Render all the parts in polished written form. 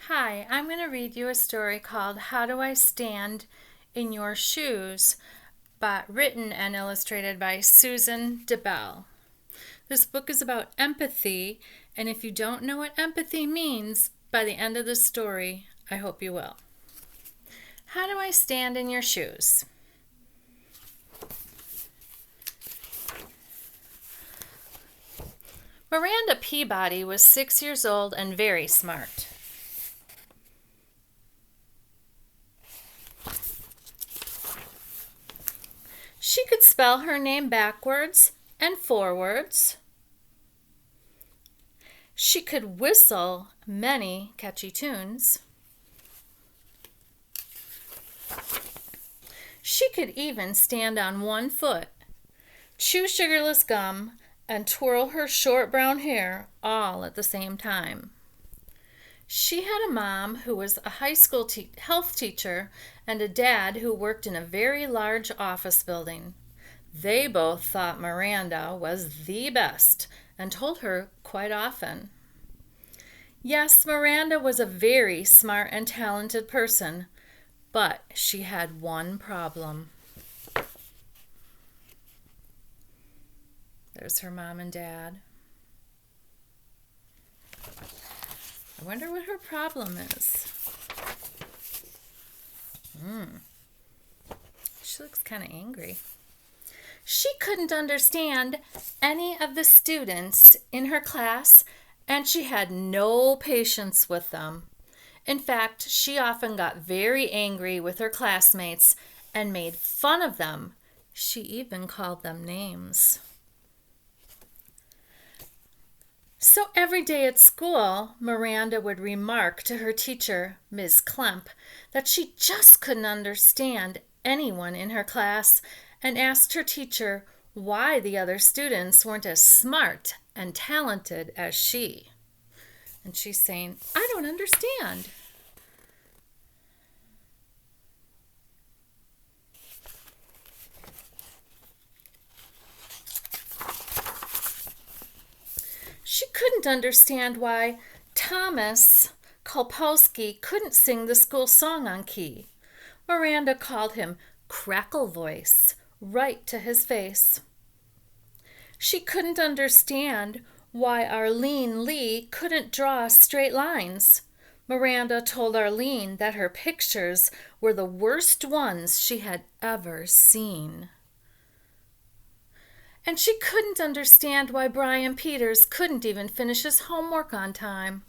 Hi, I'm going to read you a story called How Do I Stand in Your Shoes, written and illustrated by Susan DeBell. This book is about empathy, and if you don't know what empathy means, by the end of the story, I hope you will. How do I stand in your shoes? Miranda Peabody was 6 years old and very smart. She could spell her name backwards and forwards. She could whistle many catchy tunes. She could even stand on one foot, chew sugarless gum, and twirl her short brown hair all at the same time. She had a mom who was a high school health teacher and a dad who worked in a very large office building. They both thought Miranda was the best and told her quite often. Yes, Miranda was a very smart and talented person, but she had one problem. There's her mom and dad. I wonder what her problem is. She looks kind of angry. She couldn't understand any of the students in her class, and she had no patience with them. In fact, she often got very angry with her classmates and made fun of them. She even called them names. So every day at school, Miranda would remark to her teacher, Ms. Klemp, that she just couldn't understand anyone in her class and asked her teacher why the other students weren't as smart and talented as she. And she's saying, I don't understand. She couldn't understand why Thomas Kolpowski couldn't sing the school song on key. Miranda called him Crackle Voice right to his face. She couldn't understand why Arlene Lee couldn't draw straight lines. Miranda told Arlene that her pictures were the worst ones she had ever seen. And she couldn't understand why Brian Peters couldn't even finish his homework on time.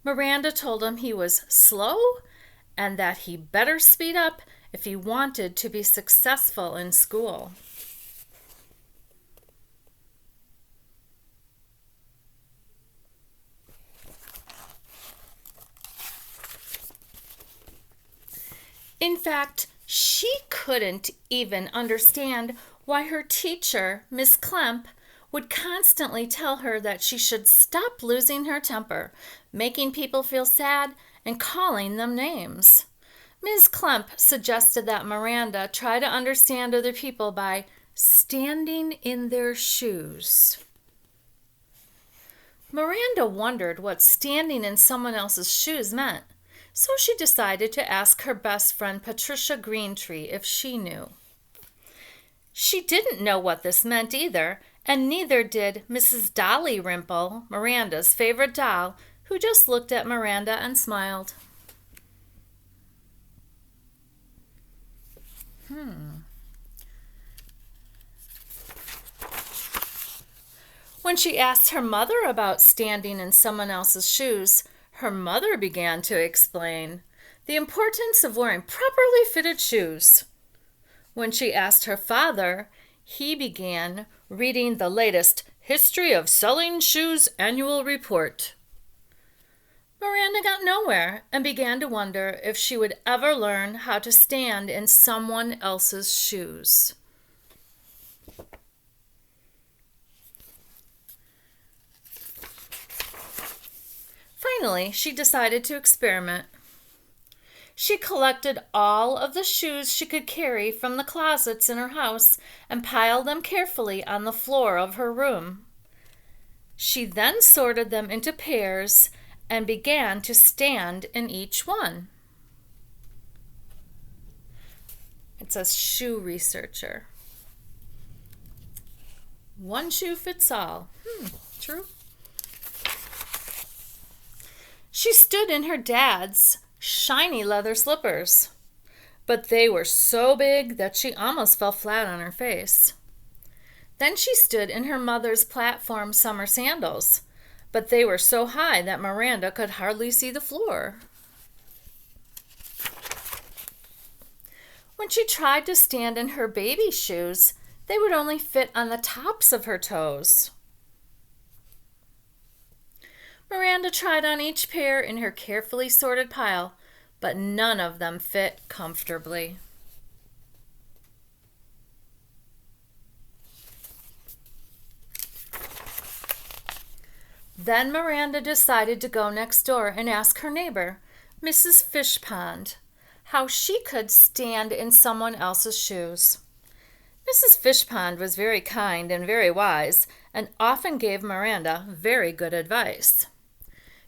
Miranda told him he was slow and that he better speed up if he wanted to be successful in school. In fact, she couldn't even understand why her teacher, Miss Klemp, would constantly tell her that she should stop losing her temper, making people feel sad, and calling them names. Ms. Klemp suggested that Miranda try to understand other people by standing in their shoes. Miranda wondered what standing in someone else's shoes meant, so she decided to ask her best friend Patricia Greentree if she knew. She didn't know what this meant either, and neither did Mrs. Dolly Rimple, Miranda's favorite doll, who just looked at Miranda and smiled. When she asked her mother about standing in someone else's shoes, her mother began to explain the importance of wearing properly fitted shoes. When she asked her father, he began reading the latest History of Selling Shoes annual report. Miranda got nowhere and began to wonder if she would ever learn how to stand in someone else's shoes. Finally, she decided to experiment. She collected all of the shoes she could carry from the closets in her house and piled them carefully on the floor of her room. She then sorted them into pairs and began to stand in each one. It says shoe researcher. One shoe fits all. True. She stood in her dad's shiny leather slippers, but they were so big that she almost fell flat on her face. Then she stood in her mother's platform summer sandals, but they were so high that Miranda could hardly see the floor. When she tried to stand in her baby shoes, they would only fit on the tops of her toes. Miranda tried on each pair in her carefully sorted pile, but none of them fit comfortably. Then Miranda decided to go next door and ask her neighbor, Mrs. Fishpond, how she could stand in someone else's shoes. Mrs. Fishpond was very kind and very wise, and often gave Miranda very good advice.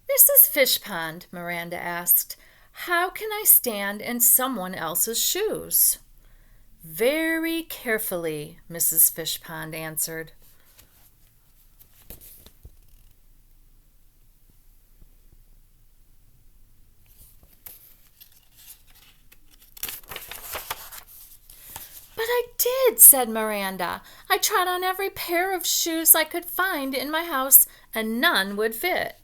Mrs. Fishpond, Miranda asked, how can I stand in someone else's shoes? Very carefully, Mrs. Fishpond answered. But I did, said Miranda. I tried on every pair of shoes I could find in my house, and none would fit.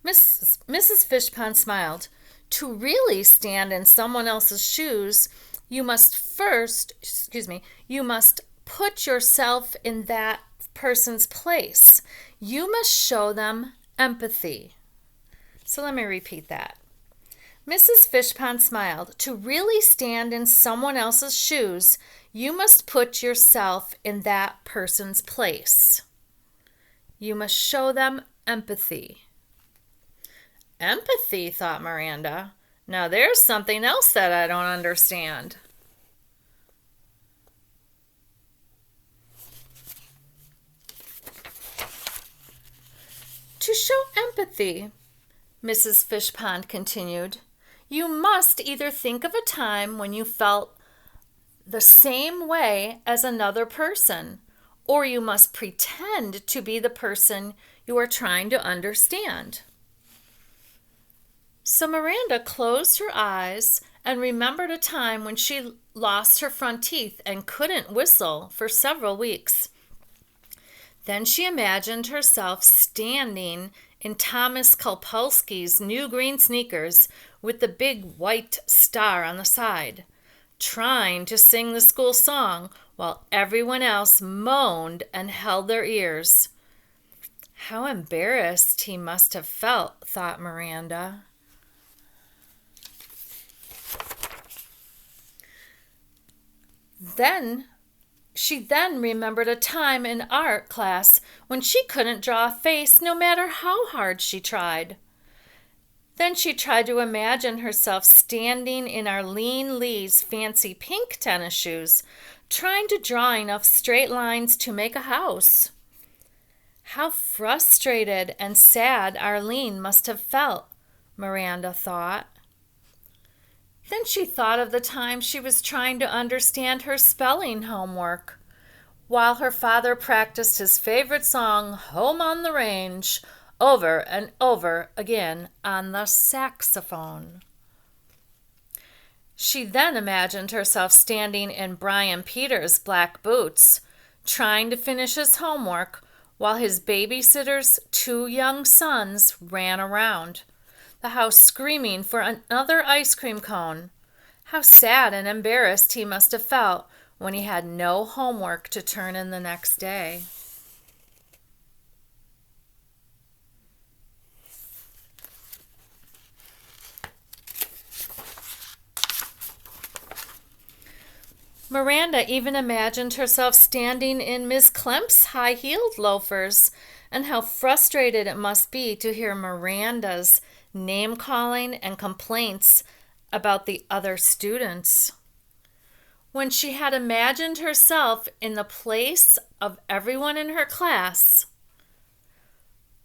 Mrs. Fishpond smiled. To really stand in someone else's shoes, you must put yourself in that person's place. You must show them empathy. So let me repeat that. Mrs. Fishpond smiled. To really stand in someone else's shoes, you must put yourself in that person's place. You must show them empathy. Empathy, thought Miranda. Now there's something else that I don't understand. To show empathy, Mrs. Fishpond continued, you must either think of a time when you felt the same way as another person, or you must pretend to be the person you are trying to understand. So Miranda closed her eyes and remembered a time when she lost her front teeth and couldn't whistle for several weeks. Then she imagined herself standing in Thomas Kolpolski's new green sneakers with the big white star on the side, trying to sing the school song while everyone else moaned and held their ears. How embarrassed he must have felt, thought Miranda. She then remembered a time in art class when she couldn't draw a face no matter how hard she tried. Then she tried to imagine herself standing in Arlene Lee's fancy pink tennis shoes, trying to draw enough straight lines to make a house. How frustrated and sad Arlene must have felt, Miranda thought. Then she thought of the time she was trying to understand her spelling homework, while her father practiced his favorite song, Home on the Range, over and over again on the saxophone. She then imagined herself standing in Brian Peters' black boots, trying to finish his homework while his babysitter's 2 young sons ran around the house screaming for another ice cream cone. How sad and embarrassed he must have felt when he had no homework to turn in the next day. Miranda even imagined herself standing in Miss Klemp's high-heeled loafers, and how frustrated it must be to hear Miranda's name-calling and complaints about the other students. When she had imagined herself in the place of everyone in her class,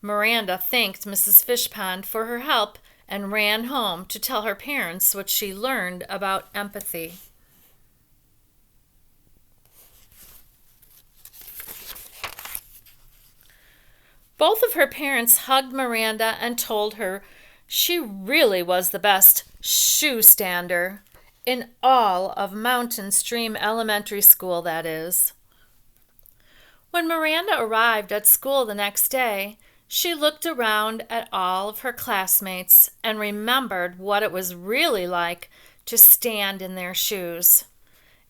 Miranda thanked Mrs. Fishpond for her help and ran home to tell her parents what she learned about empathy. Both of her parents hugged Miranda and told her she really was the best shoe stander in all of Mountain Stream Elementary School, that is. When Miranda arrived at school the next day, she looked around at all of her classmates and remembered what it was really like to stand in their shoes.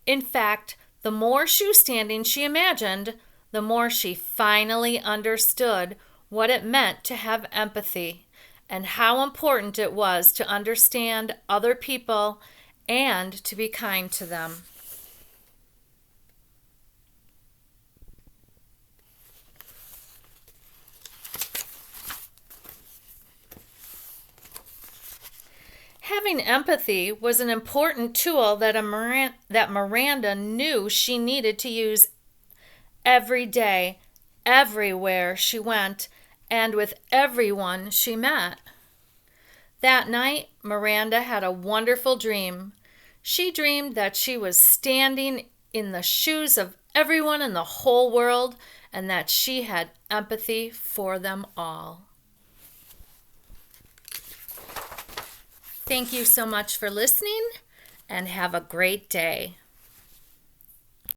In fact, the more shoe standing she imagined, the more she finally understood what it meant to have empathy and how important it was to understand other people and to be kind to them. Having empathy was an important tool that Miranda knew she needed to use every day, everywhere she went, and with everyone she met. That night, Miranda had a wonderful dream. She dreamed that she was standing in the shoes of everyone in the whole world and that she had empathy for them all. Thank you so much for listening, and have a great day.